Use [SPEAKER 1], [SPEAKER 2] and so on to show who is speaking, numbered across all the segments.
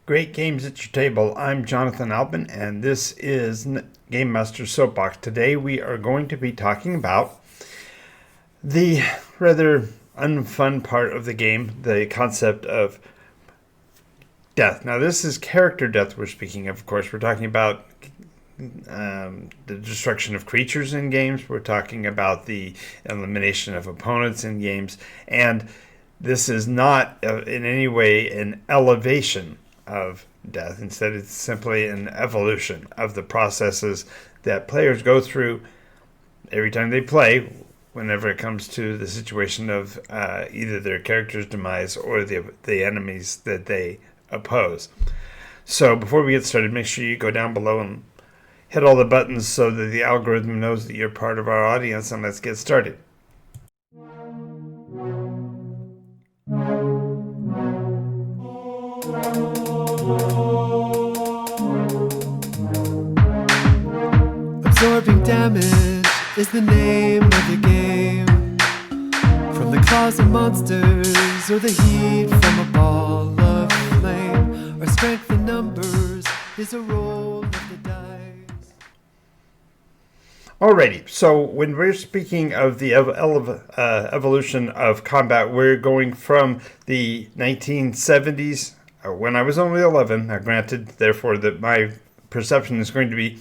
[SPEAKER 1] Great games at your table. I'm Jonathan Albin, and this is Game Master Soapbox. Today we are going to be talking about the rather unfun part of the game, the concept of death. Now, this is character death we're speaking of course. We're talking about the destruction of creatures in games. We're talking about the elimination of opponents in games. And this is not in any way an elevation of death. Instead, it's simply an evolution of the processes that players go through every time they play, whenever it comes to the situation of either their character's demise or the enemies that they oppose. So before we get started, make sure you go down below and hit all the buttons so that the algorithm knows that you're part of our audience, and let's get started.
[SPEAKER 2] Absorbing damage is the name of the game. From the claws of monsters or the heat from a ball of flame, or strength in numbers is a roll of the dice.
[SPEAKER 1] Alrighty, so when we're speaking of the evolution of combat, we're going from the 1970s, when I was only 11. Now, granted, therefore, that my perception is going to be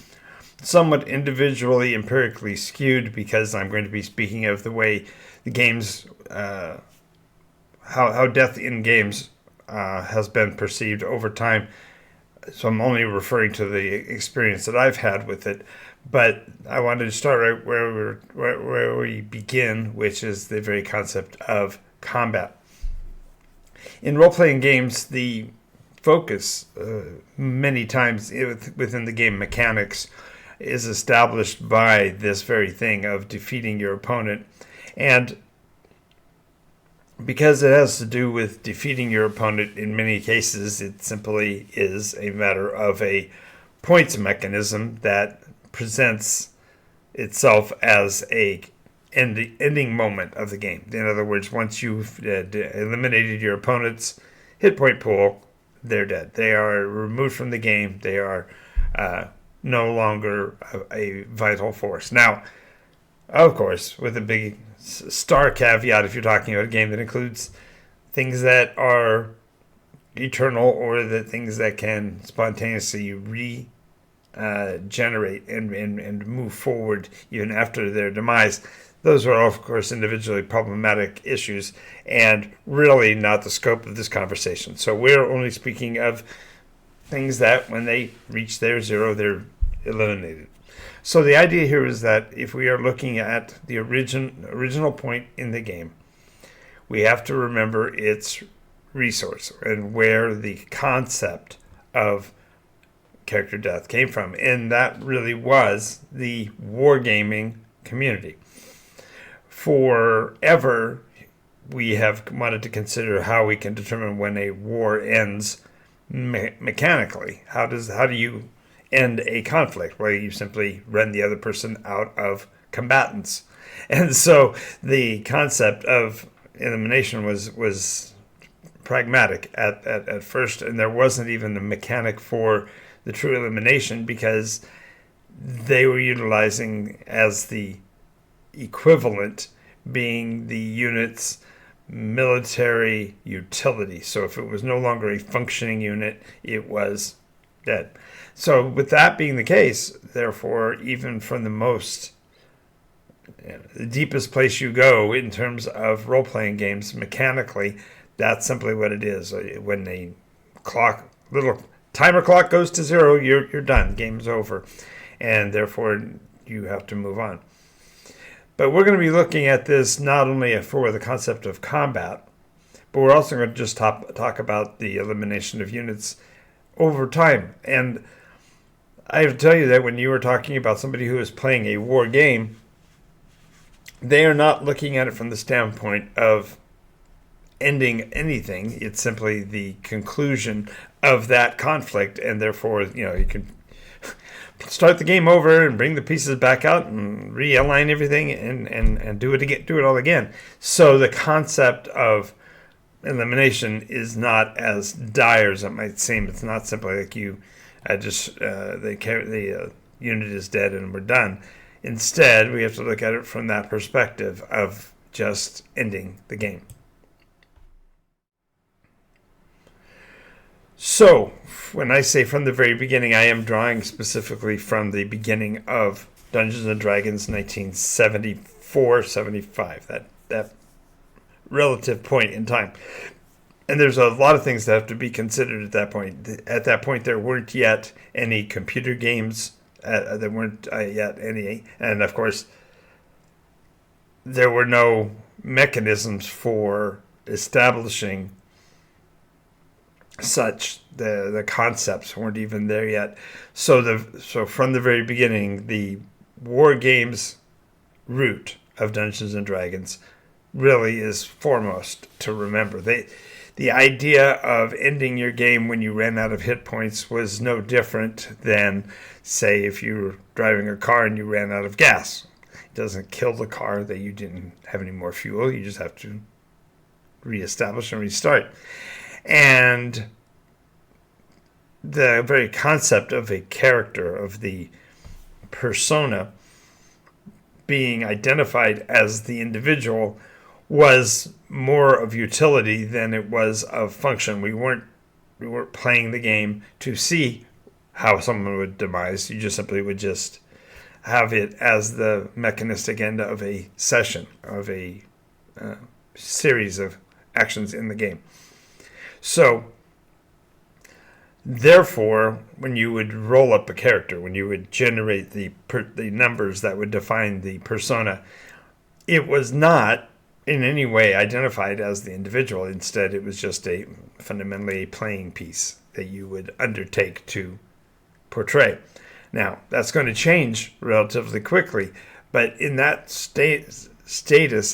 [SPEAKER 1] somewhat individually, empirically skewed, because I'm going to be speaking of the way the games, how death in games has been perceived over time. So I'm only referring to the experience that I've had with it. But I wanted to start right where we begin, which is the very concept of combat. In role-playing games, the focus many times within the game mechanics is established by this very thing of defeating your opponent. And because it has to do with defeating your opponent, in many cases it simply is a matter of a points mechanism that presents itself as a ending moment of the game. In other words, once you've eliminated your opponent's hit point pool, they're dead. They are removed from the game. They are no longer a vital force. Now, of course, with a big star caveat, if you're talking about a game that includes things that are eternal, or the things that can spontaneously regenerate and move forward even after their demise, those are, of course, individually problematic issues and really not the scope of this conversation. So we're only speaking of things that when they reach their zero, they're eliminated. So the idea here is that if we are looking at the original point in the game, we have to remember its resource and where the concept of character death came from. And that really was the wargaming community. Forever, we have wanted to consider how we can determine when a war ends mechanically. How do you end a conflict? Well, you simply run the other person out of combatants. And so the concept of elimination was pragmatic at first, and there wasn't even a mechanic for the true elimination, because they were utilizing as the equivalent being the unit's military utility. So if it was no longer a functioning unit, it was dead. So with that being the case, therefore, even from the deepest place you go in terms of role-playing games, mechanically, that's simply what it is. When a little timer clock goes to zero, you're done. Game's over. And therefore, you have to move on. But we're going to be looking at this not only for the concept of combat, but we're also going to just talk about the elimination of units over time. And I have to tell you that when you were talking about somebody who is playing a war game, they are not looking at it from the standpoint of ending anything. It's simply the conclusion of that conflict, and therefore, you can start the game over and bring the pieces back out and realign everything and do it all again. So the concept of elimination is not as dire as it might seem. It's not simply like you the unit is dead and we're done. Instead, we have to look at it from that perspective of just ending the game. So, when I say from the very beginning, I am drawing specifically from the beginning of Dungeons & Dragons 1974-75, that relative point in time. And there's a lot of things that have to be considered at that point. At that point, there weren't yet any computer games. There weren't yet any. And, of course, there were no mechanisms for establishing such. The concepts weren't even there yet. So from the very beginning, the war games root of Dungeons & Dragons really is foremost to remember. The idea of ending your game when you ran out of hit points was no different than, say, if you were driving a car and you ran out of gas. It doesn't kill the car that you didn't have any more fuel. You just have to reestablish and restart. And the very concept of a character, of the persona, being identified as the individual was more of utility than it was of function. We weren't playing the game to see how someone would demise. You just simply would just have it as the mechanistic end of a session, of a series of actions in the game. So, therefore, when you would roll up a character, when you would generate the numbers that would define the persona, it was not in any way identified as the individual. Instead, it was just fundamentally a playing piece that you would undertake to portray. Now, that's going to change relatively quickly, but in that status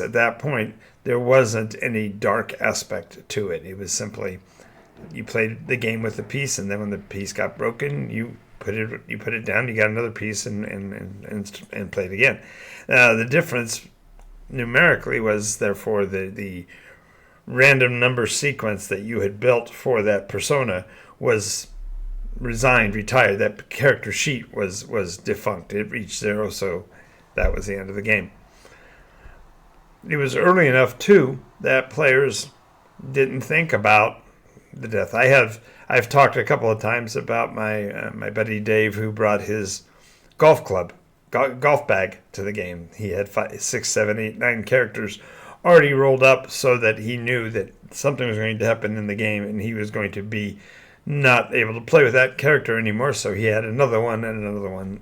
[SPEAKER 1] at that point, there wasn't any dark aspect to it. It was simply you played the game with a piece, and then when the piece got broken, you put it down. You got another piece and played again. The difference numerically was therefore the random number sequence that you had built for that persona was retired. That character sheet was defunct. It reached 0, so that was the end of the game. It was early enough too that players didn't think about the death. I've talked a couple of times about my buddy Dave, who brought his golf bag to the game. He had 5, 6, 7, 8, 9 characters already rolled up so that he knew that something was going to happen in the game and he was going to be not able to play with that character anymore. So he had another one and another one,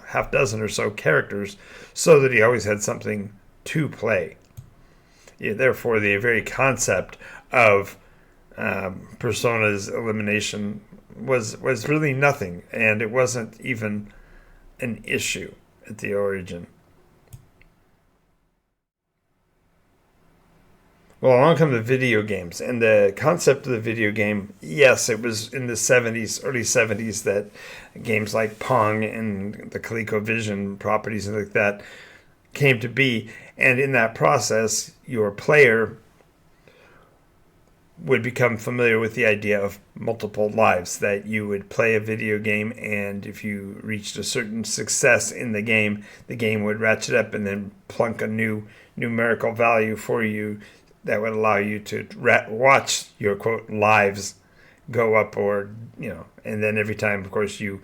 [SPEAKER 1] half dozen or so characters, so that he always had something to play. Therefore, the very concept of persona's elimination was really nothing, and it wasn't even an issue at the origin. Well, along come the video games, and the concept of the video game, yes, it was in the 70s, early 70s, that games like Pong and the ColecoVision properties and like that came to be, and in that process, your player would become familiar with the idea of multiple lives, that you would play a video game, and if you reached a certain success in the game would ratchet up and then plunk a new numerical value for you that would allow you to watch your, quote, lives go up, or, and then every time, of course, you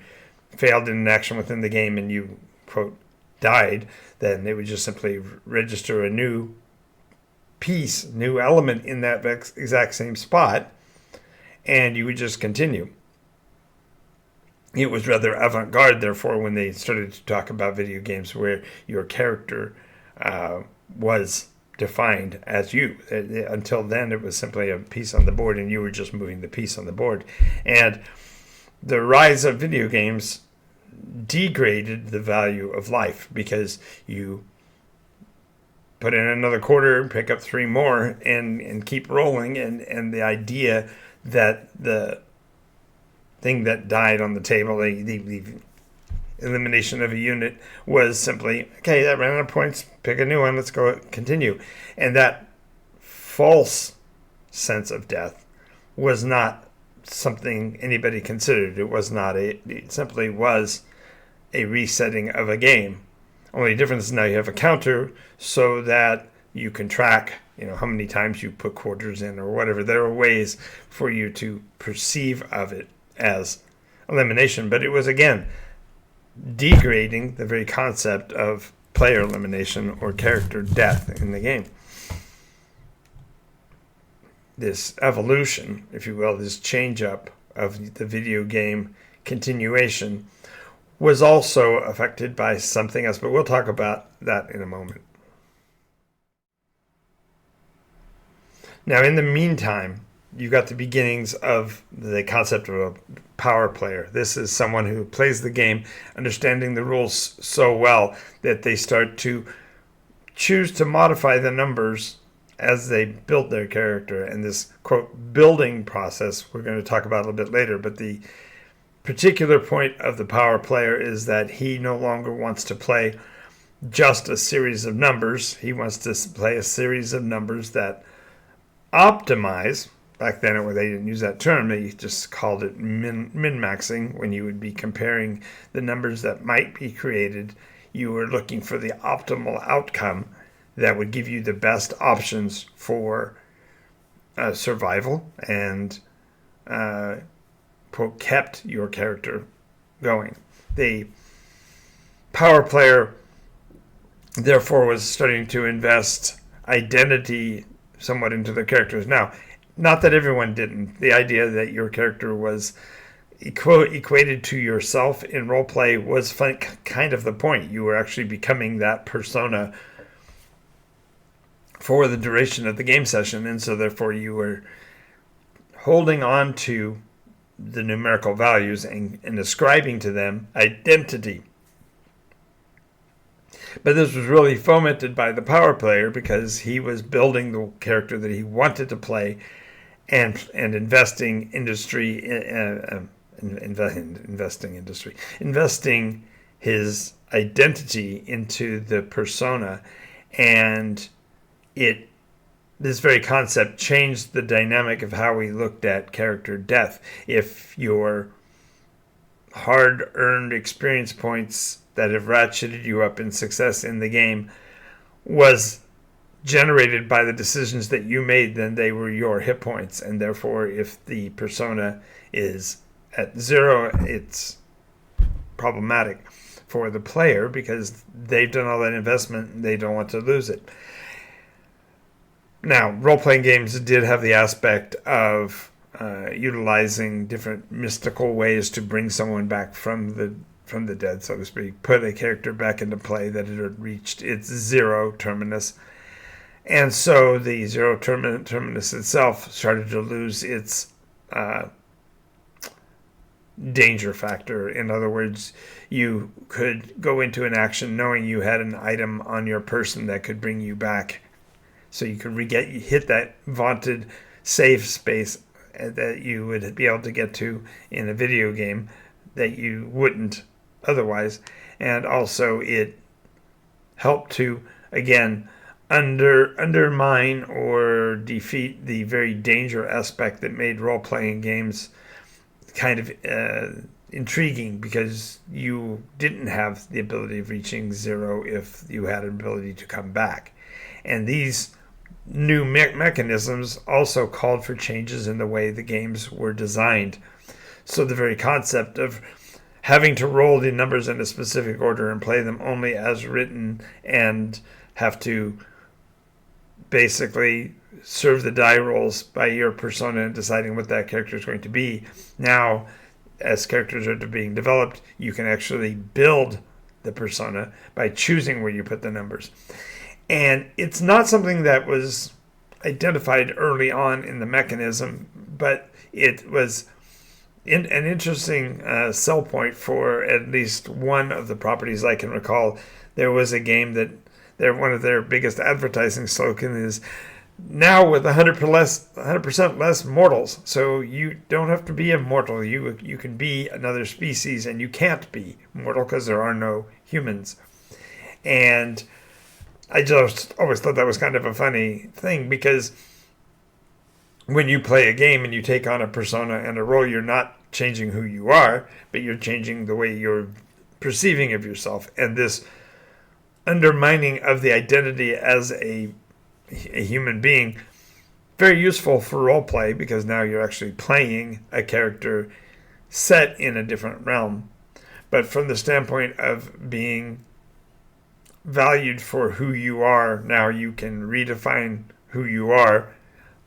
[SPEAKER 1] failed in an action within the game and you, quote, died, then it would just simply register a new element in that exact same spot, and you would just continue. It was rather avant-garde, therefore, when they started to talk about video games where your character was defined as you. Until then, it was simply a piece on the board, and you were just moving the piece on the board. And the rise of video games degraded the value of life, because you put in another quarter, pick up 3 more, and keep rolling. And the idea that the thing that died on the table, the elimination of a unit, was simply, okay, that ran out of points, pick a new one, let's go continue. And that false sense of death was not something anybody considered. It simply was a resetting of a game. Only difference is now you have a counter so that you can track, how many times you put quarters in or whatever. There are ways for you to perceive of it as elimination, but it was, again, degrading the very concept of player elimination or character death in the game. This evolution, if you will, this change up of the video game continuation was also affected by something else, but we'll talk about that in a moment. Now, in the meantime, you got the beginnings of the concept of a power player. This is someone who plays the game understanding the rules so well that they start to choose to modify the numbers as they build their character. And this, quote, building process, we're going to talk about a little bit later, but the particular point of the power player is that he no longer wants to play just a series of numbers. He wants to play a series of numbers that optimize. Back then they didn't use that term. They just called it min-maxing. When you would be comparing the numbers that might be created, you were looking for the optimal outcome that would give you the best options for survival and kept your character going. The power player, therefore, was starting to invest identity somewhat into their characters. Now, not that everyone didn't. The idea that your character was equated to yourself in roleplay was kind of the point. You were actually becoming that persona for the duration of the game session, and so therefore you were holding on to the numerical values and ascribing to them identity. But this was really fomented by the power player because he was building the character that he wanted to play and investing his identity into the persona. And this very concept changed the dynamic of how we looked at character death. If your hard-earned experience points that have ratcheted you up in success in the game was generated by the decisions that you made, then they were your hit points. And therefore, if the persona is at 0, it's problematic for the player because they've done all that investment and they don't want to lose it. Now, role-playing games did have the aspect of utilizing different mystical ways to bring someone back from the dead, so to speak, put a character back into play that it had reached its 0 terminus. And so the 0 terminus itself started to lose its danger factor. In other words, you could go into an action knowing you had an item on your person that could bring you back. So you could hit that vaunted safe space that you would be able to get to in a video game that you wouldn't otherwise. And also it helped to, again, undermine or defeat the very danger aspect that made role-playing games kind of intriguing, because you didn't have the ability of reaching 0 if you had an ability to come back. And these new mechanisms also called for changes in the way the games were designed. So the very concept of having to roll the numbers in a specific order and play them only as written and have to basically serve the die rolls by your persona and deciding what that character is going to be. Now, as characters are being developed, you can actually build the persona by choosing where you put the numbers. And it's not something that was identified early on in the mechanism, but it was an interesting sell point for at least one of the properties I can recall. There was a game that one of their biggest advertising slogan is, now with 100% less mortals. So you don't have to be immortal. You can be another species, and you can't be mortal because there are no humans. And I just always thought that was kind of a funny thing, because when you play a game and you take on a persona and a role, you're not changing who you are, but you're changing the way you're perceiving of yourself. And this undermining of the identity as a human being, very useful for role play because now you're actually playing a character set in a different realm. But from the standpoint of being valued for who you are, now you can redefine who you are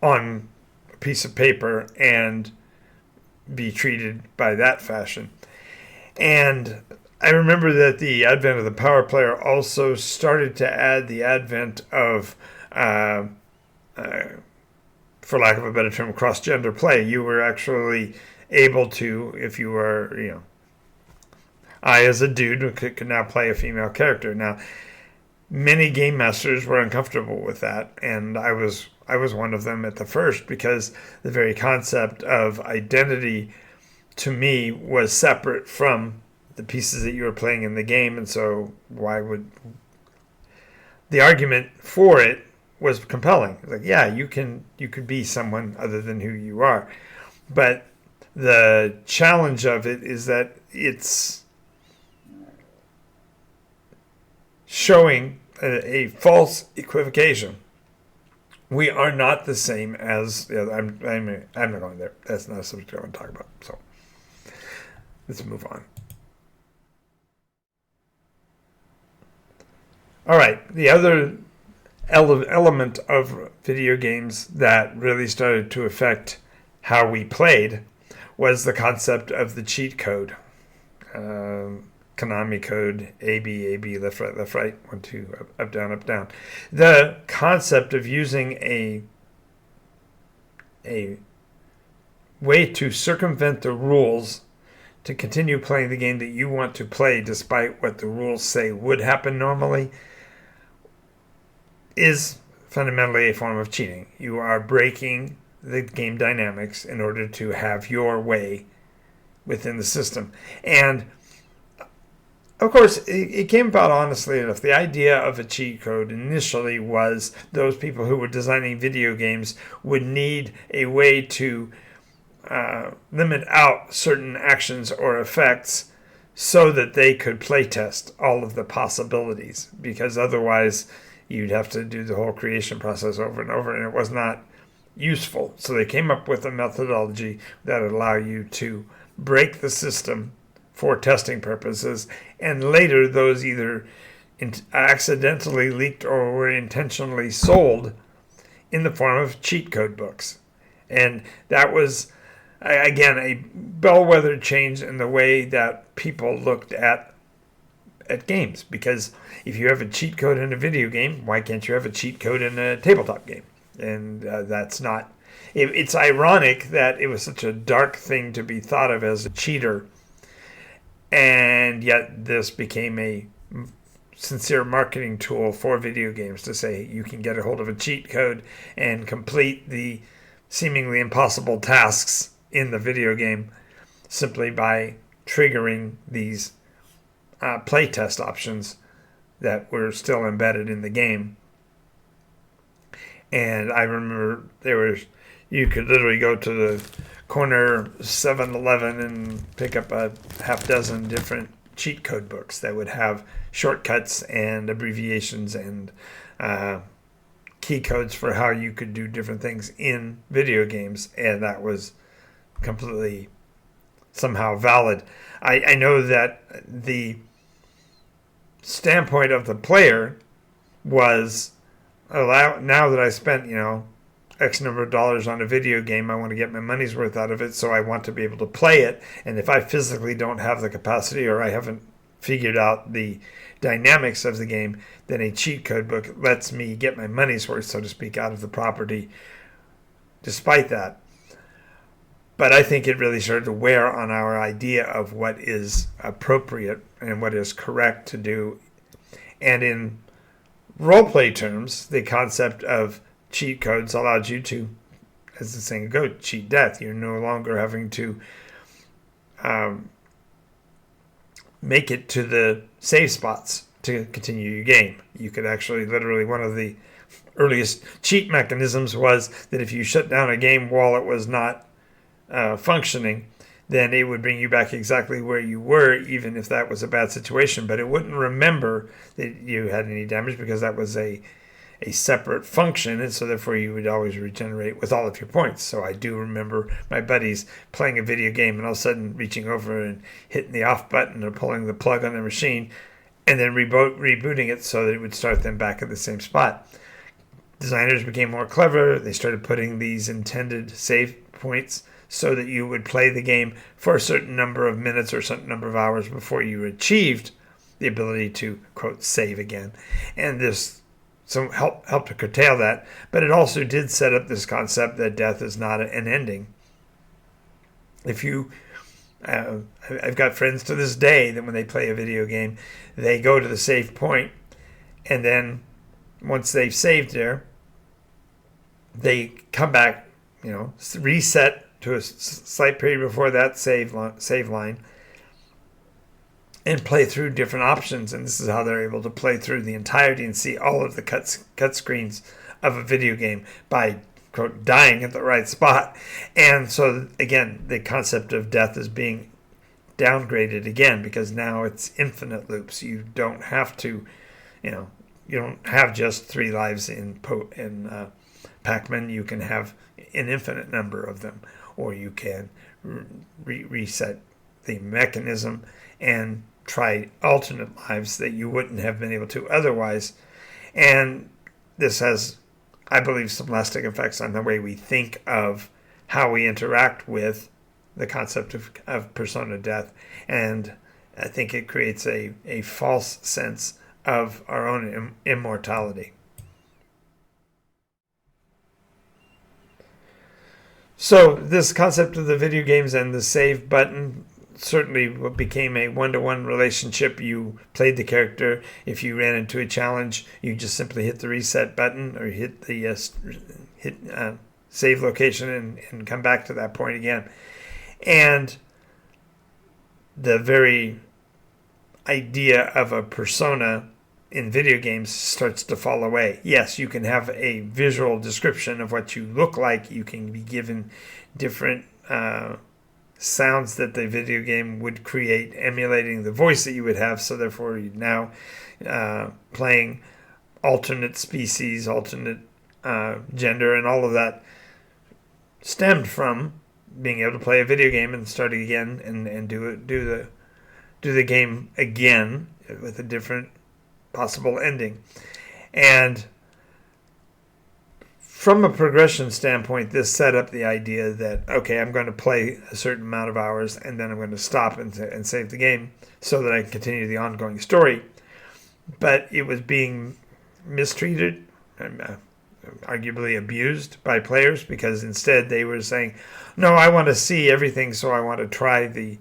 [SPEAKER 1] on a piece of paper and be treated by that fashion. And I remember that the advent of the Power Player also started to add the advent of, for lack of a better term, cross-gender play. You were actually able to, if you were, I as a dude could now play a female character. Now, many game masters were uncomfortable with that, and I was one of them at the first, because the very concept of identity to me was separate from the pieces that you were playing in the game. And so why would the argument for it was compelling? Like, yeah, you could be someone other than who you are, but the challenge of it is that it's showing a false equivocation. We are not the same as. I'm not going there. That's not a subject I want to talk about. So let's move on. All right. The other element of video games that really started to affect how we played was the concept of the cheat code. Konami code, A, B, left, right, 1, 2, up, down. The concept of using a way to circumvent the rules to continue playing the game that you want to play despite what the rules say would happen normally is fundamentally a form of cheating. You are breaking the game dynamics in order to have your way within the system. And of course, it came about honestly enough. The idea of a cheat code initially was those people who were designing video games would need a way to limit out certain actions or effects so that they could playtest all of the possibilities, because otherwise you'd have to do the whole creation process over and over, and it was not useful. So they came up with a methodology that would allow you to break the system for testing purposes, and later those either accidentally leaked or were intentionally sold in the form of cheat code books. And that was, again, a bellwether change in the way that people looked at games. Because if you have a cheat code in a video game, why can't you have a cheat code in a tabletop game? And that's not... It's ironic that it was such a dark thing to be thought of as a cheater, and yet this became a sincere marketing tool for video games to say you can get a hold of a cheat code and complete the seemingly impossible tasks in the video game simply by triggering these playtest options that were still embedded in the game. And I remember you could literally go to the corner 7-Eleven and pick up a half dozen different cheat code books that would have shortcuts and abbreviations and key codes for how you could do different things in video games, and that was completely somehow valid. I know that the standpoint of the player was, now that I spent X number of dollars on a video game, I want to get my money's worth out of it, so I want to be able to play it. And if I physically don't have the capacity, or I haven't figured out the dynamics of the game, then a cheat code book lets me get my money's worth, so to speak, out of the property despite that. But I think it really started to wear on our idea of what is appropriate and what is correct to do. And in roleplay terms, the concept of cheat codes allowed you to, as the saying goes, cheat death. You're no longer having to make it to the save spots to continue your game. You could actually literally, one of the earliest cheat mechanisms was that if you shut down a game while it was not functioning, then it would bring you back exactly where you were, even if that was a bad situation. But it wouldn't remember that you had any damage because that was a separate function, and so therefore you would always regenerate with all of your points. So I do remember my buddies playing a video game and all of a sudden reaching over and hitting the off button or pulling the plug on their machine and then rebooting it so that it would start them back at the same spot. Designers became more clever. They started putting these intended save points so that you would play the game for a certain number of minutes or a certain number of hours before you achieved the ability to, quote, save again. And this helped to curtail that, but it also did set up this concept that death is not an ending. If you, I've got friends to this day that when they play a video game, they go to the save point, and then once they've saved there, they come back, reset to a slight period before that save line, and play through different options. And this is how they're able to play through the entirety and see all of the cut screens of a video game by, quote, dying at the right spot. And so, again, the concept of death is being downgraded again because now it's infinite loops. You don't have to, you don't have just 3 lives in Pac-Man. You can have an infinite number of them, or you can reset the mechanism and try alternate lives that you wouldn't have been able to otherwise. And this has, I believe, some lasting effects on the way we think of how we interact with the concept of persona death. And I think it creates a false sense of our own immortality. So this concept of the video games and the save button certainly became a one-to-one relationship. You played the character. If you ran into a challenge, you just simply hit the reset button or hit the save location and come back to that point again. And the very idea of a persona in video games starts to fall away. Yes, you can have a visual description of what you look like. You can be given different sounds that the video game would create, emulating the voice that you would have. So therefore, you're now playing alternate species, alternate gender, and all of that stemmed from being able to play a video game and starting again and do the game again with a different possible ending. And from a progression standpoint, this set up the idea that, okay, I'm going to play a certain amount of hours and then I'm going to stop and save the game so that I can continue the ongoing story. But it was being mistreated, arguably abused by players, because instead they were saying, no, I want to see everything, so I want to try the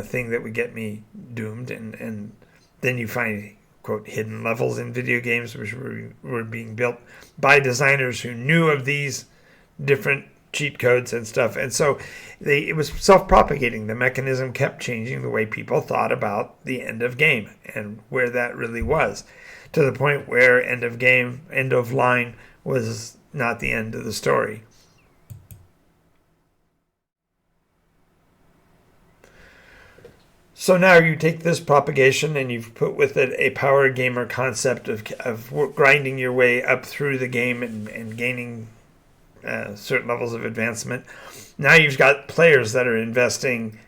[SPEAKER 1] thing that would get me doomed. And then you find, quote, hidden levels in video games, which were being built by designers who knew of these different cheat codes and stuff. And so it was self-propagating. The mechanism kept changing the way people thought about the end of game and where that really was, to the point where end of game, end of line was not the end of the story. So now you take this propagation and you've put with it a power gamer concept of grinding your way up through the game and gaining certain levels of advancement. Now you've got players that are investing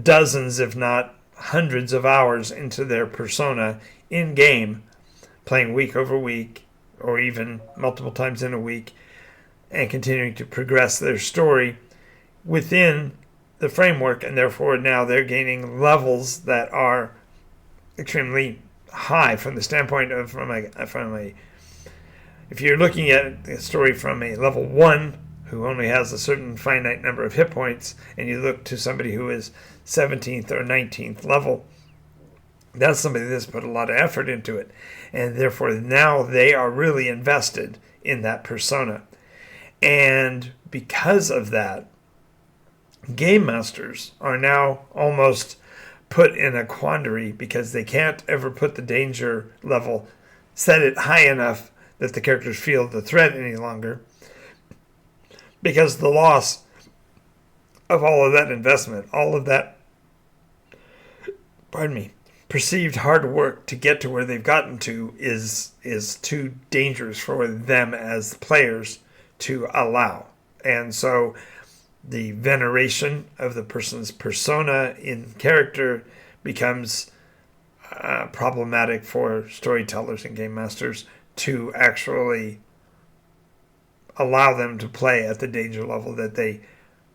[SPEAKER 1] dozens, if not hundreds of hours into their persona in-game, playing week over week or even multiple times in a week, and continuing to progress their story within the framework, and therefore now they're gaining levels that are extremely high from the standpoint of if you're looking at a story from a level 1 who only has a certain finite number of hit points, and you look to somebody who is 17th or 19th level, that's somebody that's put a lot of effort into it, and therefore now they are really invested in that persona. And because of that, game masters are now almost put in a quandary because they can't ever put the danger level, set it high enough that the characters feel the threat any longer, because the loss of all of that investment, all of that, perceived hard work to get to where they've gotten to is too dangerous for them as players to allow. And so the veneration of the person's persona in character becomes problematic for storytellers and game masters to actually allow them to play at the danger level that they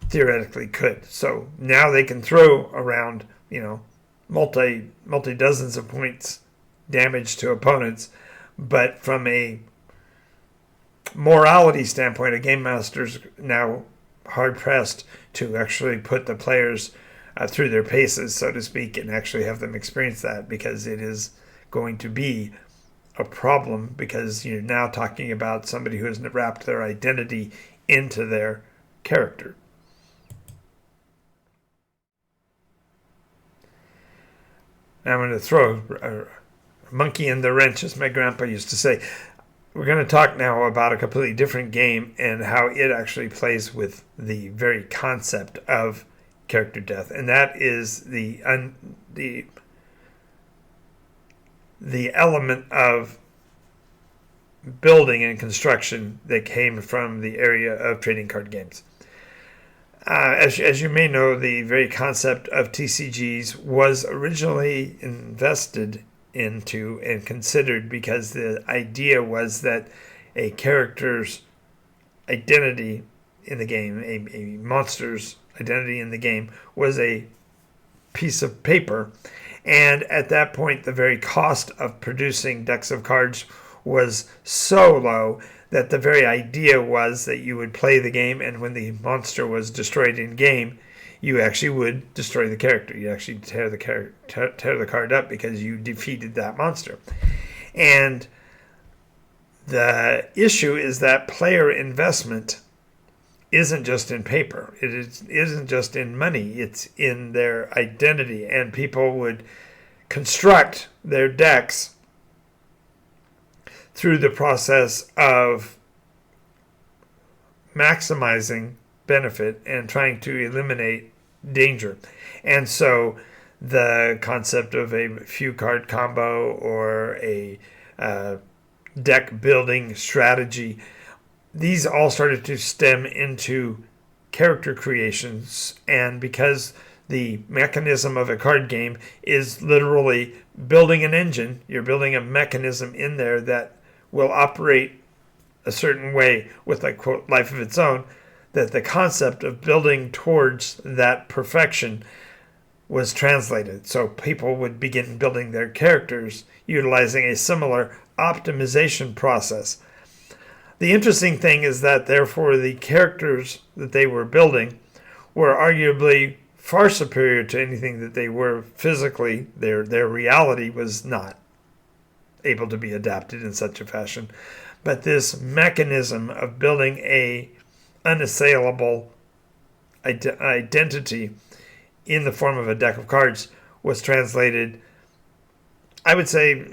[SPEAKER 1] theoretically could. So now they can throw around, multi dozens of points damage to opponents, but from a morality standpoint, a game master's now hard pressed to actually put the players through their paces, so to speak, and actually have them experience that, because it is going to be a problem, because you're now talking about somebody who has wrapped their identity into their character. Now I'm going to throw a monkey in the wrench, as my grandpa used to say. We're going to talk now about a completely different game and how it actually plays with the very concept of character death, and that is the element of building and construction that came from the area of trading card games. As you may know, the very concept of TCGs was originally invested into and considered because the idea was that a character's identity in the game, a monster's identity in the game, was a piece of paper. And at that point, the very cost of producing decks of cards was so low that the very idea was that you would play the game, and when the monster was destroyed in game, you actually would destroy the character. You actually tear the card up because you defeated that monster. And the issue is that player investment isn't just in paper. Isn't just in money. It's in their identity. And people would construct their decks through the process of maximizing benefit and trying to eliminate danger. And so the concept of a few card combo or a deck building strategy, these all started to stem into character creations. And because the mechanism of a card game is literally building an engine, you're building a mechanism in there that will operate a certain way with a quote life of its own, that the concept of building towards that perfection was translated. So people would begin building their characters utilizing a similar optimization process. The interesting thing is that therefore the characters that they were building were arguably far superior to anything that they were physically. Their reality was not able to be adapted in such a fashion. But this mechanism of building a unassailable identity in the form of a deck of cards was translated, I would say,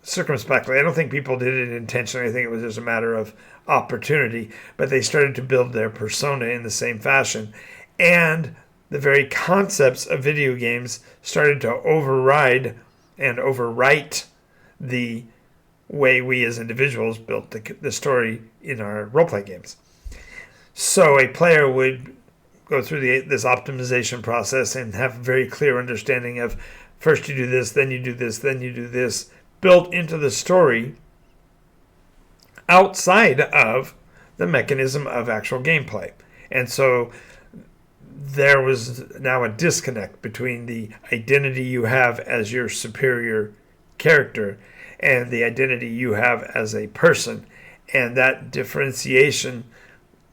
[SPEAKER 1] circumspectly. I don't think people did it intentionally. I think it was just a matter of opportunity. But they started to build their persona in the same fashion. And the very concepts of video games started to override and overwrite the way we as individuals built the story in our role-play games. So a player would go through this optimization process and have a very clear understanding of first you do this, then you do this, then you do this, built into the story outside of the mechanism of actual gameplay. And so there was now a disconnect between the identity you have as your superior character and the identity you have as a person. And that differentiation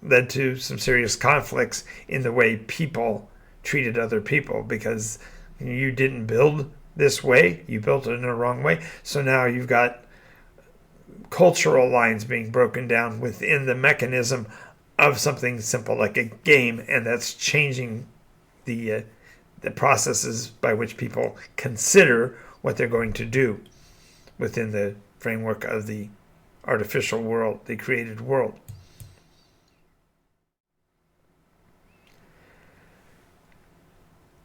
[SPEAKER 1] led to some serious conflicts in the way people treated other people, because you didn't build this way, you built it in a wrong way. So now you've got cultural lines being broken down within the mechanism of something simple like a game, and that's changing the processes by which people consider what they're going to do within the framework of the artificial world, the created world.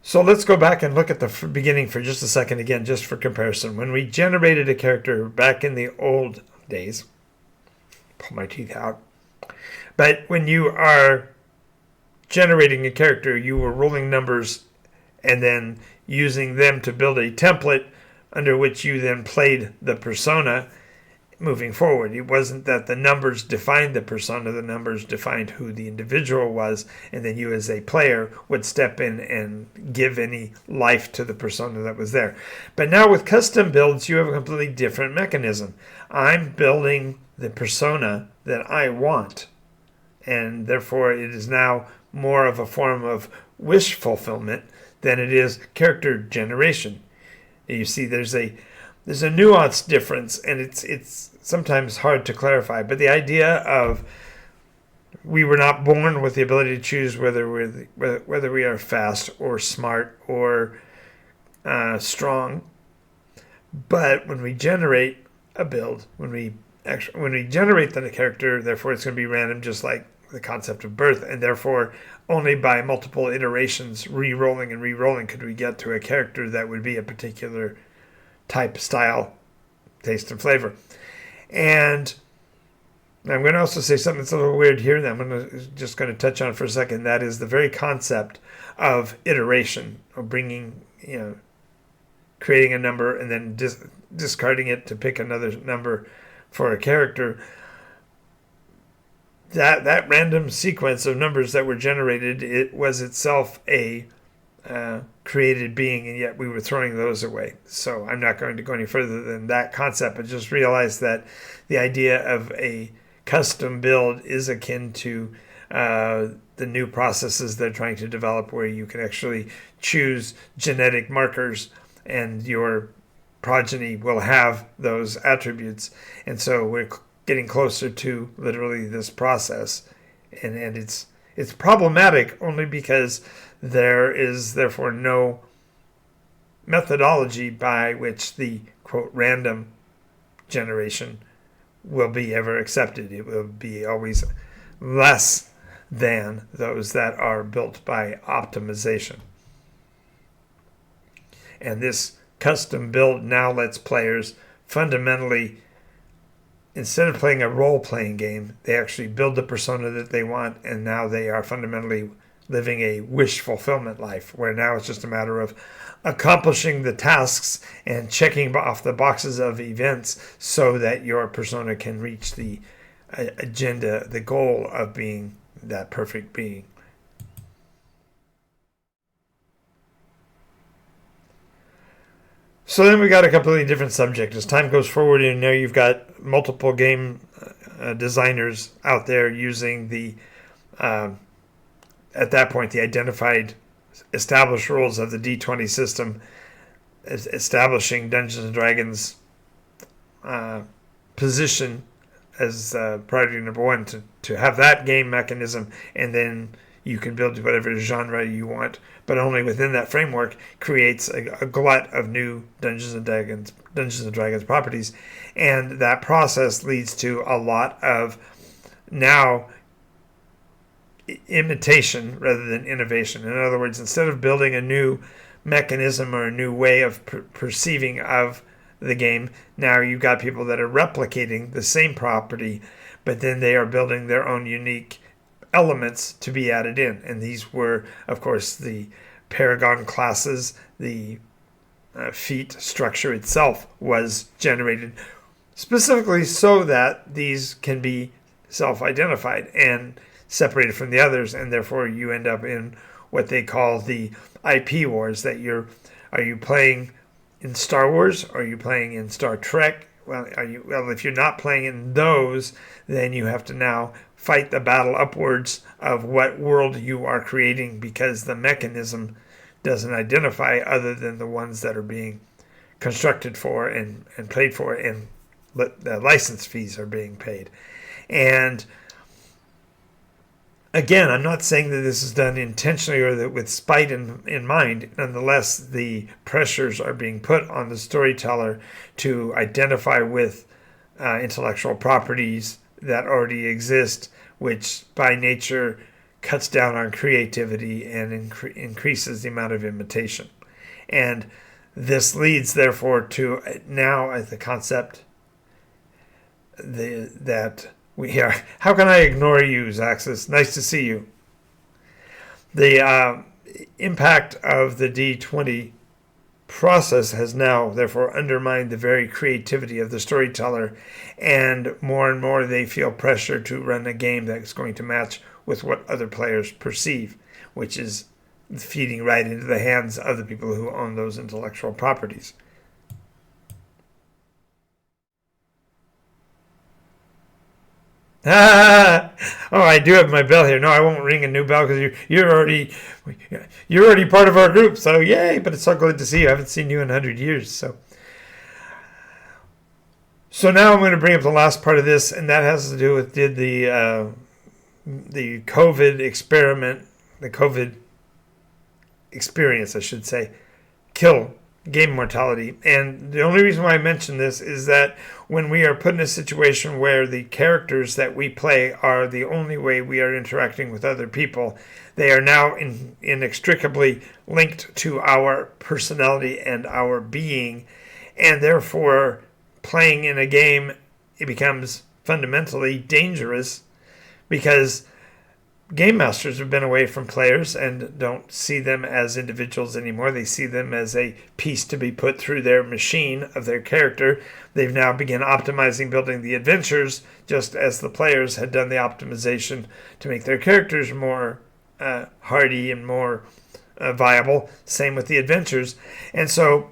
[SPEAKER 1] So let's go back and look at the beginning for just a second again, just for comparison. When we generated a character back in the old days, pull my teeth out, but when you are generating a character, you were rolling numbers and then using them to build a template under which you then played the persona moving forward. It wasn't that the numbers defined the persona, the numbers defined who the individual was, and then you as a player would step in and give any life to the persona that was there. But now with custom builds, you have a completely different mechanism. I'm building the persona that I want, and therefore it is now more of a form of wish fulfillment than it is character generation. You see, there's a nuanced difference, and it's sometimes hard to clarify. But the idea of we were not born with the ability to choose whether we are fast or smart or strong. But when we generate a build, when we generate the character, therefore it's going to be random, just like the concept of birth, and therefore only by multiple iterations, re-rolling and re-rolling, could we get to a character that would be a particular type, style, taste, and flavor. And I'm going to also say something that's a little weird here that I'm just going to touch on for a second. That is the very concept of iteration, of bringing, creating a number and then discarding it to pick another number for a character. That random sequence of numbers that were generated, it was itself a created being, and yet we were throwing those away. So I'm not going to go any further than that concept, but just realize that the idea of a custom build is akin to the new processes they're trying to develop, where you can actually choose genetic markers and your progeny will have those attributes. And so we're getting closer to literally this process, and it's problematic only because there is therefore no methodology by which the quote random generation will be ever accepted. It will be always less than those that are built by optimization. And this custom build now lets players fundamentally, instead of playing a role-playing game, they actually build the persona that they want, and now they are fundamentally living a wish fulfillment life, where now it's just a matter of accomplishing the tasks and checking off the boxes of events so that your persona can reach the agenda, the goal of being that perfect being. So then we got a completely different subject. As time goes forward, and now you've got multiple game designers out there using the at that point, the identified established rules of the D20 system, establishing Dungeons & Dragons' position as priority number one, to have that game mechanism, and then you can build whatever genre you want, but only within that framework creates a glut of new Dungeons & Dragons properties. And that process leads to a lot of now imitation rather than innovation. In other words, instead of building a new mechanism or a new way of perceiving of the game, now you've got people that are replicating the same property, but then they are building their own unique elements to be added in. And these were, of course, the Paragon classes. The feat structure itself was generated specifically so that these can be self-identified and separated from the others, and therefore you end up in what they call the IP wars. That are you playing in Star Wars? Are you playing in Star Trek? Well, if you're not playing in those, then you have to now fight the battle upwards of what world you are creating, because the mechanism doesn't identify other than the ones that are being constructed for and paid for, and the license fees are being paid. And again, I'm not saying that this is done intentionally or that with spite in mind. Nonetheless, the pressures are being put on the storyteller to identify with intellectual properties that already exist, which by nature cuts down on creativity and increases the amount of imitation. And this leads, therefore, to now the concept that we are. How can I ignore you, Zaxus? Nice to see you. The impact of the D20 process has now, therefore, undermined the very creativity of the storyteller, and more they feel pressure to run a game that's going to match with what other players perceive, which is feeding right into the hands of the people who own those intellectual properties. Oh, I do have my bell here. No, I won't ring a new bell because you're already part of our group. So yay! But it's so good to see you. I haven't seen you in 100 years. So now I'm going to bring up the last part of this, and that has to do with the COVID experiment, the COVID experience, I should say, kill game mortality. And the only reason why I mention this is that when we are put in a situation where the characters that we play are the only way we are interacting with other people, they are now inextricably linked to our personality and our being, and therefore playing in a game, it becomes fundamentally dangerous because game masters have been away from players and don't see them as individuals anymore. They see them as a piece to be put through their machine of their character. They've now begun optimizing, building the adventures, just as the players had done the optimization to make their characters more hardy and more viable. Same with the adventures. And so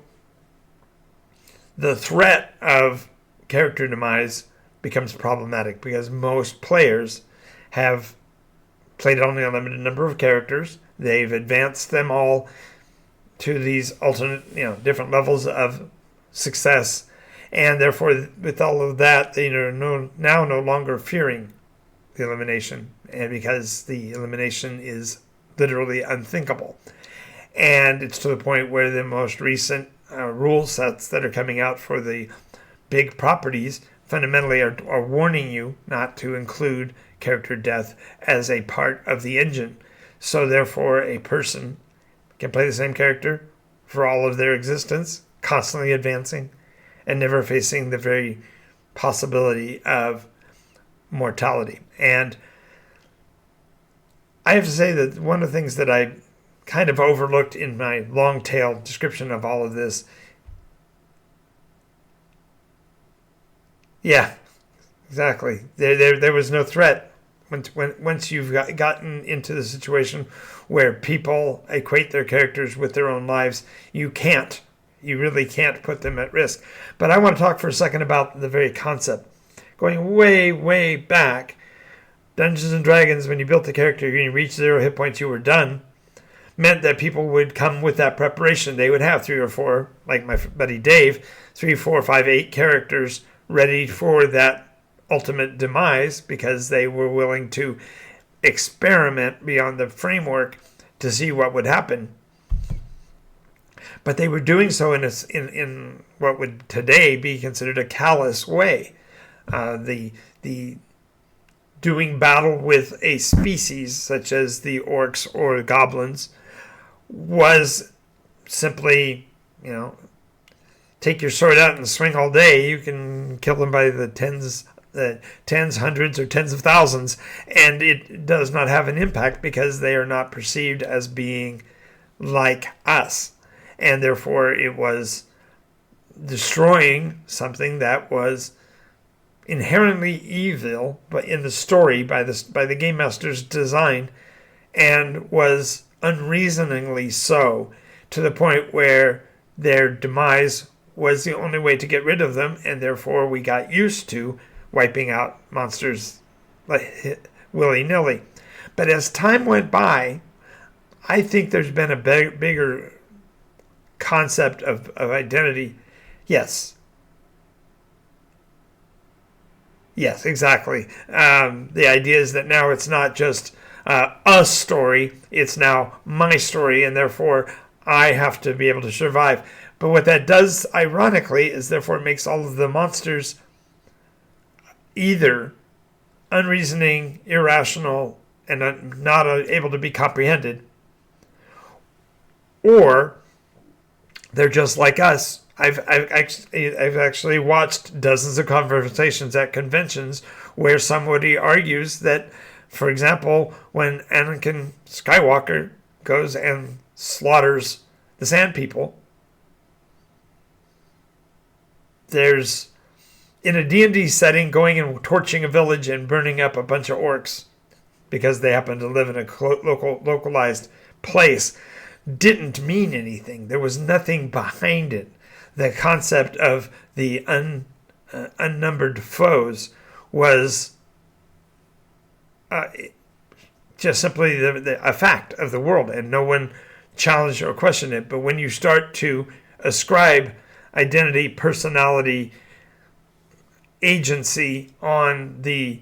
[SPEAKER 1] the threat of character demise becomes problematic because most players have played only a limited number of characters. They've advanced them all to these alternate, different levels of success. And therefore, with all of that, they are now no longer fearing the elimination, and because the elimination is literally unthinkable. And it's to the point where the most recent rule sets that are coming out for the big properties fundamentally are warning you not to include character death as a part of the engine. So therefore, a person can play the same character for all of their existence, constantly advancing, and never facing the very possibility of mortality. And I have to say that one of the things that I kind of overlooked in my long tail description of all of this, yeah, exactly. There was no threat. Once you've gotten into the situation where people equate their characters with their own lives, you really can't put them at risk. But I want to talk for a second about the very concept. Going way, way back, Dungeons and Dragons, when you built the character, you reached 0 hit points, you were done, meant that people would come with that preparation. They would have 3 or 4, like my buddy Dave, 3, 4, 5, 8 characters ready for that ultimate demise because they were willing to experiment beyond the framework to see what would happen. But they were doing so in what would today be considered a callous way. The doing battle with a species such as the orcs or goblins was simply, take your sword out and swing all day. You can kill them by the tens, hundreds, or tens of thousands, and it does not have an impact because they are not perceived as being like us. And therefore, it was destroying something that was inherently evil, but in the story by the game master's design, and was unreasoningly so, to the point where their demise was the only way to get rid of them, and therefore we got used to wiping out monsters like willy-nilly. But as time went by, I think there's been a bigger concept of identity. Yes, exactly. The idea is that now it's not just a story, it's now my story, and therefore I have to be able to survive. But what that does, ironically, is therefore it makes all of the monsters either unreasoning, irrational, and not able to be comprehended, or they're just like us. I've actually watched dozens of conversations at conventions where somebody argues that, for example, when Anakin Skywalker goes and slaughters the Sand People, there's, in a D&D setting, going and torching a village and burning up a bunch of orcs because they happen to live in a localized place didn't mean anything. There was nothing behind it. The concept of the unnumbered foes was just simply a fact of the world, and no one challenged or questioned it. But when you start to ascribe identity, personality, agency on the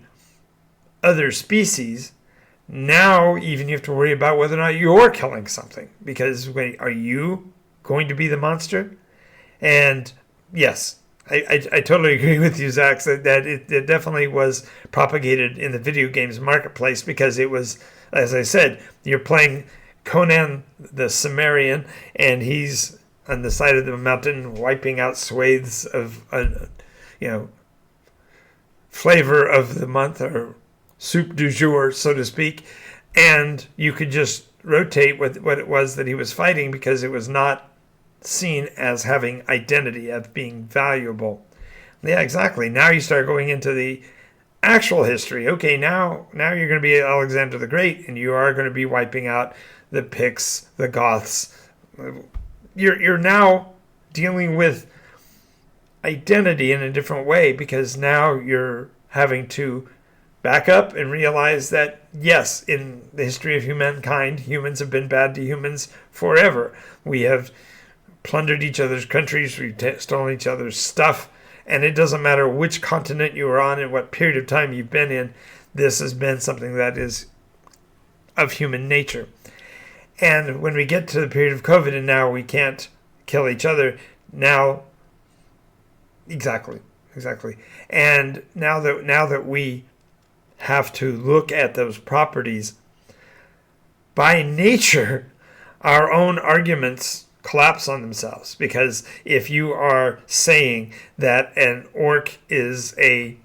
[SPEAKER 1] other species, now even you have to worry about whether or not you're killing something. Because are you going to be the monster? And yes, I totally agree with you, Zax, that it definitely was propagated in the video games marketplace, because it was, as I said, you're playing Conan the Cimmerian, and he's on the side of the mountain wiping out swathes of, flavor of the month, or soup du jour, so to speak, and you could just rotate what it was that he was fighting, because it was not seen as having identity, as being valuable. Yeah, exactly. Now you start going into the actual history. Okay, now you're going to be Alexander the Great, and you are going to be wiping out the Picts, the Goths. You're now dealing with identity in a different way, because now you're having to back up and realize that, yes, in the history of humankind, humans have been bad to humans forever. We have plundered each other's countries, we've stolen each other's stuff, and it doesn't matter which continent you were on and what period of time you've been in, this has been something that is of human nature. And when we get to the period of COVID, and now we can't kill each other, now, exactly. And now that we have to look at those properties, by nature, our own arguments collapse on themselves. Because if you are saying that an orc is a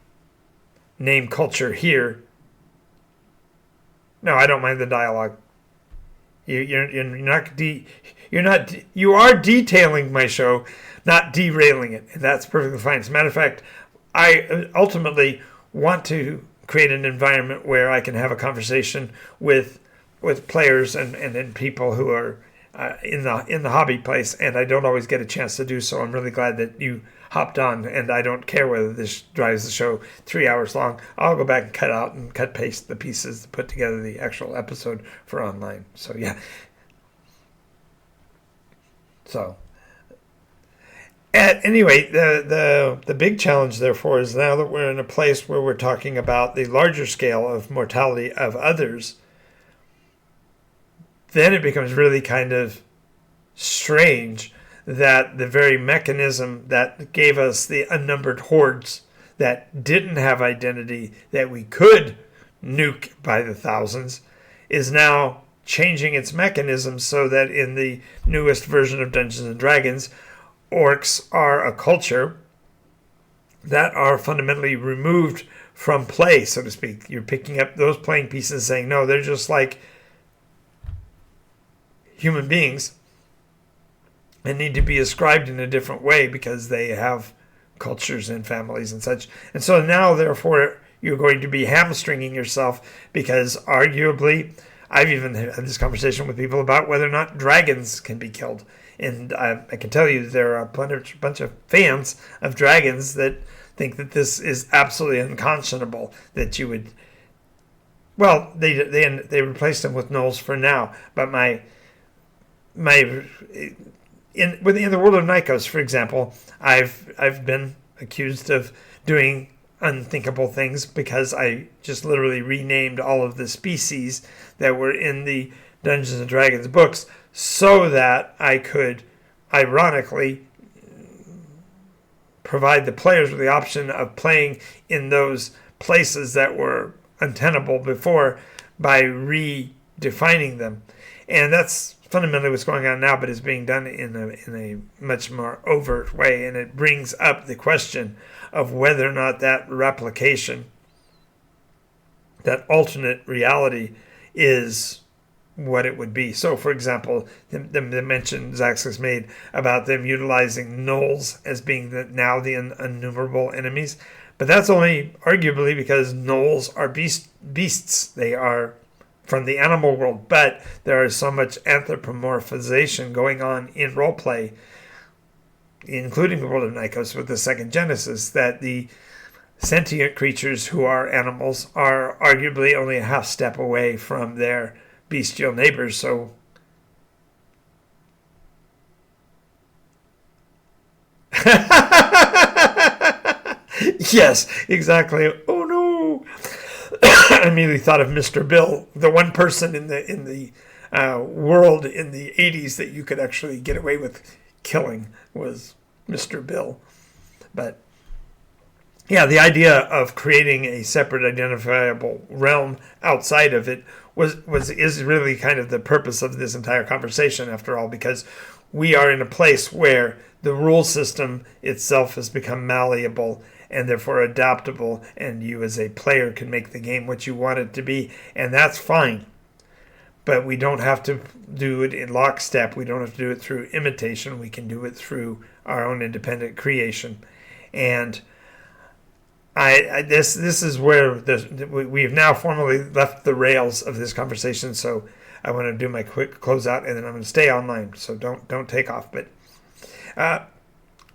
[SPEAKER 1] name culture here, no, I don't mind the dialogue. You are detailing my show, not derailing it, and that's perfectly fine. As a matter of fact, I ultimately want to create an environment where I can have a conversation with players and people who are in the hobby place, and I don't always get a chance to do so. I'm really glad that you hopped on, and I don't care whether this drives the show 3 hours long. I'll go back and cut out and cut paste the pieces to put together the actual episode for online. So yeah. So anyway, the big challenge, therefore, is now that we're in a place where we're talking about the larger scale of mortality of others, then it becomes really kind of strange that the very mechanism that gave us the unnumbered hordes that didn't have identity, that we could nuke by the thousands, is now changing its mechanism so that in the newest version of Dungeons and Dragons, orcs are a culture that are fundamentally removed from play, so to speak. You're picking up those playing pieces and saying, no, they're just like human beings and need to be ascribed in a different way because they have cultures and families and such. And so now, therefore, you're going to be hamstringing yourself, because arguably, I've even had this conversation with people about whether or not dragons can be killed. And I can tell you there are a bunch of fans of dragons that think that this is absolutely unconscionable, that you would... Well, they replaced them with gnolls for now, but in the world of Nikos, for example, I've been accused of doing unthinkable things because I just literally renamed all of the species that were in the Dungeons and Dragons books so that I could, ironically, provide the players with the option of playing in those places that were untenable before by redefining them. And that's fundamentally what's going on now, but it's being done in a much more overt way. And it brings up the question of whether or not that replication, that alternate reality, is what it would be. So, for example, the mention Zaxus made about them utilizing gnolls as being now the innumerable enemies. But that's only arguably because gnolls are beasts. They are from the animal world, but there is so much anthropomorphization going on in roleplay, including the world of Nikos with the second Genesis, that the sentient creatures who are animals are arguably only a half step away from their bestial neighbors. So yes, exactly. Oh no. I immediately thought of Mr. Bill, the one person in the world in the 80s that you could actually get away with killing was Mr. Bill. But yeah, the idea of creating a separate identifiable realm outside of it is really kind of the purpose of this entire conversation, after all, because we are in a place where the rule system itself has become malleable and therefore adaptable, and you as a player can make the game what you want it to be, and that's fine. But we don't have to do it in lockstep. We don't have to do it through imitation. We can do it through our own independent creation. And this is where we have now formally left the rails of this conversation. So I want to do my quick closeout, and then I'm going to stay online. So don't take off. But I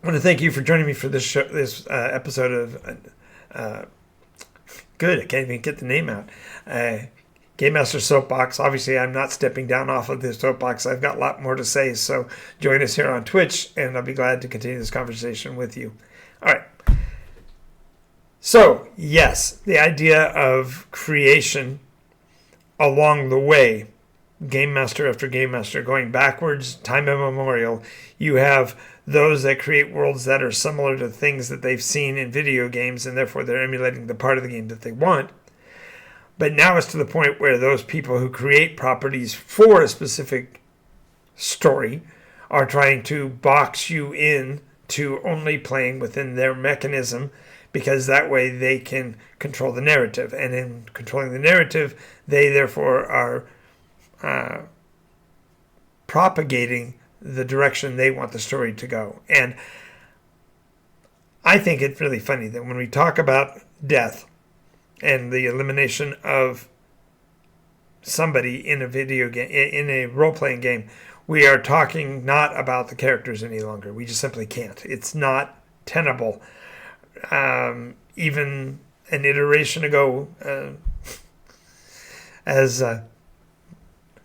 [SPEAKER 1] want to thank you for joining me for this show, this episode of good. I can't even get the name out. Game Master Soapbox. Obviously, I'm not stepping down off of this soapbox. I've got a lot more to say. So join us here on Twitch, and I'll be glad to continue this conversation with you. All right. So, yes, the idea of creation along the way, Game Master after Game Master, going backwards, time immemorial, you have those that create worlds that are similar to things that they've seen in video games, and therefore they're emulating the part of the game that they want. But now it's to the point where those people who create properties for a specific story are trying to box you in to only playing within their mechanism, because that way they can control the narrative. And in controlling the narrative, they therefore are propagating the direction they want the story to go. And I think it's really funny that when we talk about death and the elimination of somebody in a video game, in a role-playing game, we are talking not about the characters any longer. We just simply can't. It's not tenable. Even an iteration ago, as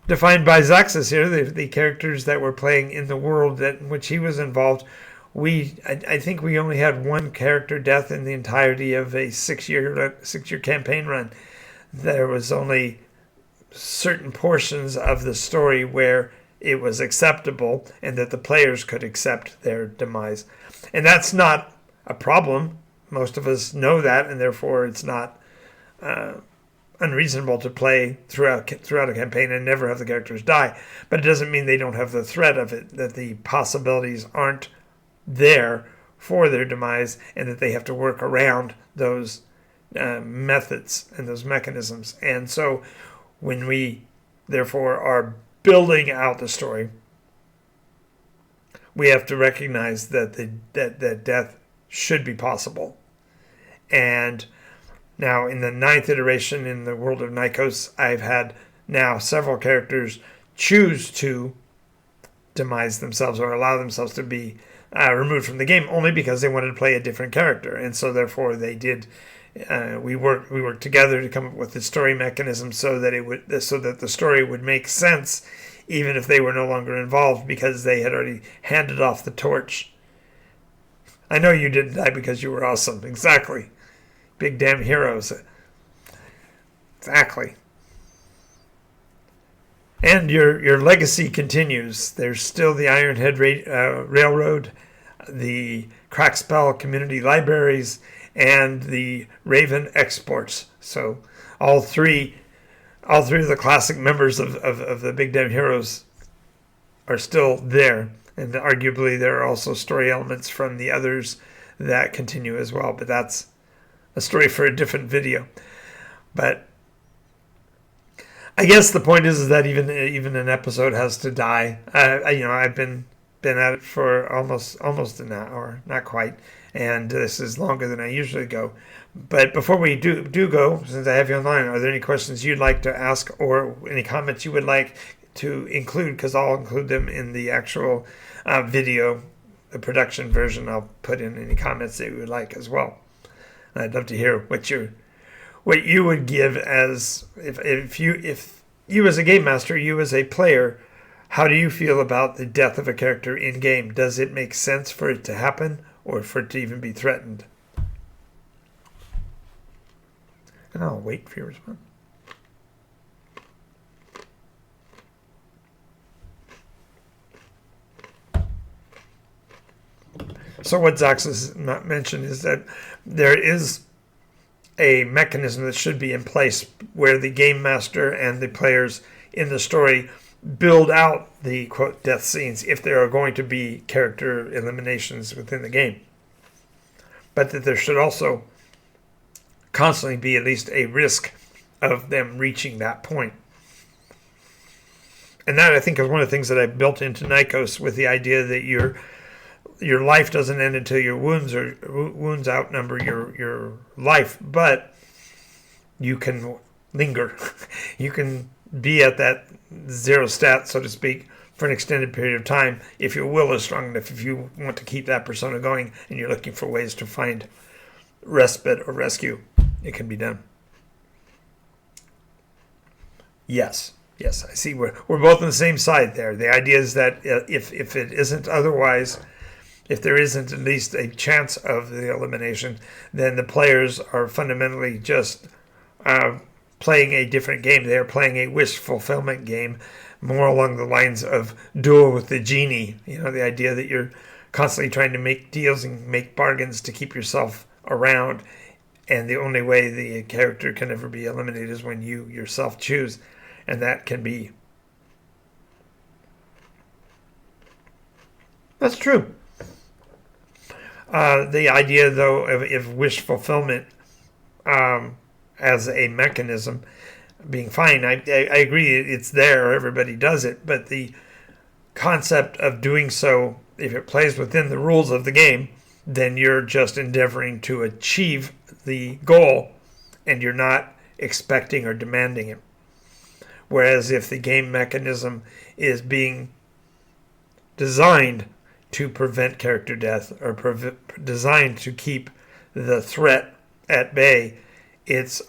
[SPEAKER 1] defined by Zaxus here, the characters that were playing in the world in which he was involved, I think we only had one character death in the entirety of a six-year campaign run. There was only certain portions of the story where it was acceptable and that the players could accept their demise. And that's not a problem. Most of us know that, and therefore it's not unreasonable to play throughout a campaign and never have the characters die. But it doesn't mean they don't have the threat of it, that the possibilities aren't there for their demise, and that they have to work around those methods and those mechanisms. And so when we therefore are building out the story, we have to recognize that that death should be possible. And now in the 9th iteration in the world of Nikos, I've had now several characters choose to demise themselves or allow themselves to be removed from the game only because they wanted to play a different character. And so therefore they did. We worked together to come up with the story mechanism so that the story would make sense even if they were no longer involved, because they had already handed off the torch. I know you didn't die because you were awesome. Exactly. Big damn heroes. Exactly. And your legacy continues. There's still the Ironhead Railroad, the Crackspell community libraries, and the Raven exports. So all three of the classic members of the Big Damn Heroes are still there. And arguably there are also story elements from the others that continue as well. But that's a story for a different video. But I guess the point is that even an episode has to die. I've been at it for almost an hour, not quite, and this is longer than I usually go. But before we do go, since I have you online, are there any questions you'd like to ask or any comments you would like to include? Because I'll include them in the actual video, the production version. I'll put in any comments that you would like as well. And I'd love to hear what you would give as if you as a game master, you as a player, how do you feel about the death of a character in game? Does it make sense for it to happen or for it to even be threatened? And I'll wait for your response. So what Zaxus not mentioned is that there is a mechanism that should be in place where the game master and the players in the story build out the quote death scenes if there are going to be character eliminations within the game. But that there should also constantly be at least a risk of them reaching that point. And that, I think, is one of the things that I built into Nikos, with the idea that your life doesn't end until your wounds outnumber your life, but you can linger. You can be at that zero stat, so to speak, for an extended period of time if your will is strong enough, if you want to keep that persona going and you're looking for ways to find respite or rescue. It can be done. Yes, I see we're both on the same side there. The idea is that if it isn't otherwise, if there isn't at least a chance of the elimination, then the players are fundamentally just playing a different game. They are playing a wish fulfillment game, more along the lines of Duel with the Genie. The idea that you're constantly trying to make deals and make bargains to keep yourself around, and the only way the character can ever be eliminated is when you yourself choose, and that can be... That's true. The idea, though, of wish fulfillment as a mechanism being fine, I agree, it's there, everybody does it, but the concept of doing so, if it plays within the rules of the game, then you're just endeavoring to achieve the goal, and you're not expecting or demanding it. Whereas if the game mechanism is being designed to prevent character death or designed to keep the threat at bay, it's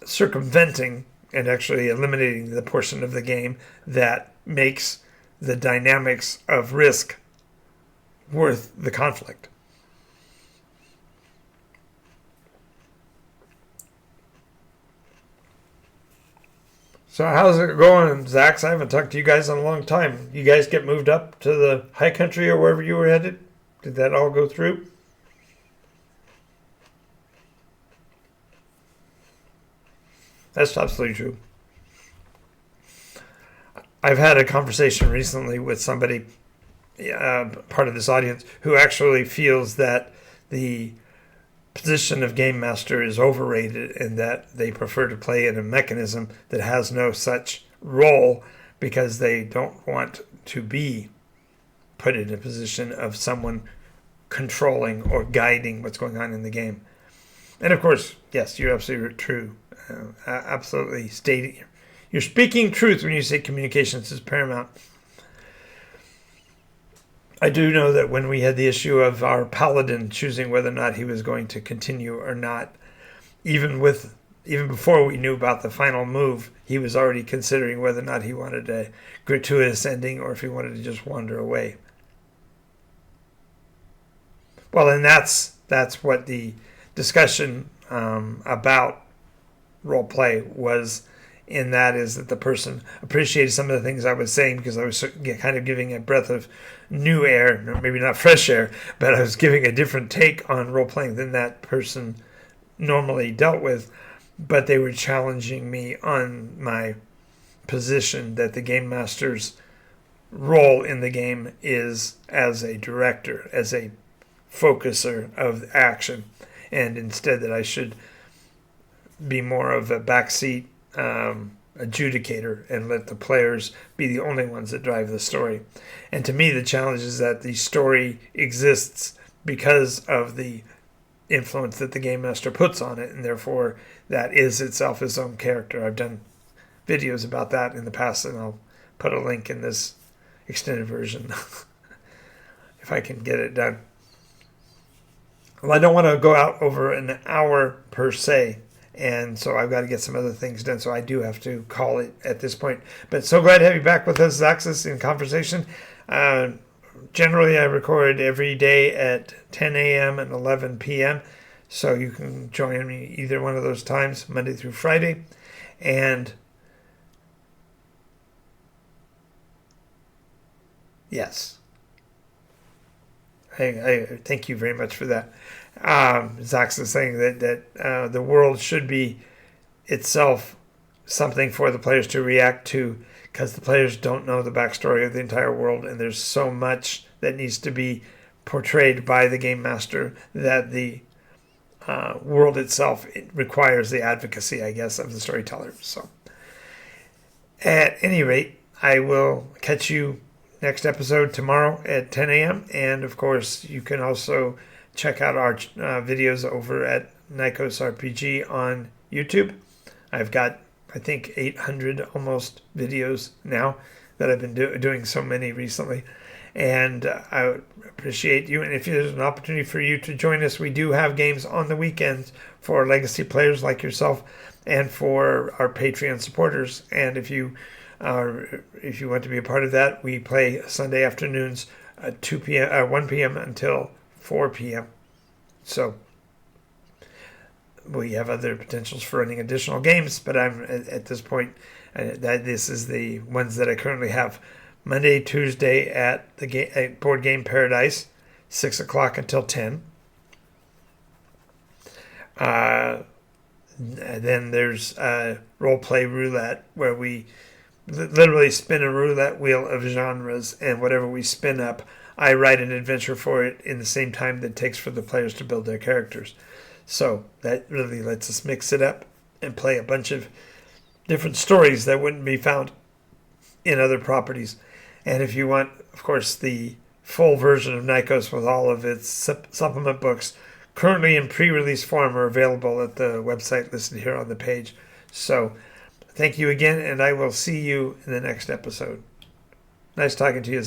[SPEAKER 1] circumventing and actually eliminating the portion of the game that makes the dynamics of risk worth the conflict. So how's it going, Zax? I haven't talked to you guys in a long time. You guys get moved up to the high country or wherever you were headed? Did that all go through? That's absolutely true. I've had a conversation recently with somebody, part of this audience, who actually feels that the position of game master is overrated and that they prefer to play in a mechanism that has no such role because they don't want to be put in a position of someone controlling or guiding what's going on in the game. And of course, yes, you're absolutely true. Absolutely stating. You're speaking truth when you say communications is paramount. I do know that when we had the issue of our paladin choosing whether or not he was going to continue or not, even before we knew about the final move, he was already considering whether or not he wanted a gratuitous ending or if he wanted to just wander away. Well, and that's what the discussion about role play was, in that is that the person appreciated some of the things I was saying because I was kind of giving a breath of new air, maybe not fresh air, but I was giving a different take on role playing than that person normally dealt with. But they were challenging me on my position that the game master's role in the game is as a director, as a focuser of action, and instead that I should be more of a backseat adjudicator and let the players be the only ones that drive the story. And to me, the challenge is that the story exists because of the influence that the game master puts on it, and therefore that is itself its own character. I've done videos about that in the past, and I'll put a link in this extended version if I can get it done. Well, I don't want to go out over an hour per se, and so I've got to get some other things done, so I do have to call it at this point. But so glad to have you back with us, Zaxus, in conversation. Generally, I record every day at 10 a.m. and 11 p.m., so you can join me either one of those times, Monday through Friday. And yes, I thank you very much for that. Zax is saying that the world should be itself something for the players to react to, because the players don't know the backstory of the entire world, and there's so much that needs to be portrayed by the game master that the world itself requires the advocacy, I guess, of the storyteller. So, at any rate, I will catch you next episode tomorrow at 10 a.m. And of course, you can also check out our videos over at Nikos RPG on YouTube. I've got, I think, 800 almost videos now that I've been doing so many recently. And I would appreciate you. And if there's an opportunity for you to join us, we do have games on the weekends for legacy players like yourself and for our Patreon supporters. And if you want to be a part of that, we play Sunday afternoons at 2 p.m., 1 p.m. until 4 p.m. So we have other potentials for running additional games, but I'm at this point, this is the ones that I currently have. Monday, Tuesday at Board Game Paradise, 6 o'clock until 10. Then there's Role Play Roulette, where we literally spin a roulette wheel of genres, and whatever we spin up, I write an adventure for it in the same time that it takes for the players to build their characters. So that really lets us mix it up and play a bunch of different stories that wouldn't be found in other properties. And if you want, of course, the full version of Nikos with all of its supplement books, currently in pre-release form, are available at the website listed here on the page. So thank you again, and I will see you in the next episode. Nice talking to you.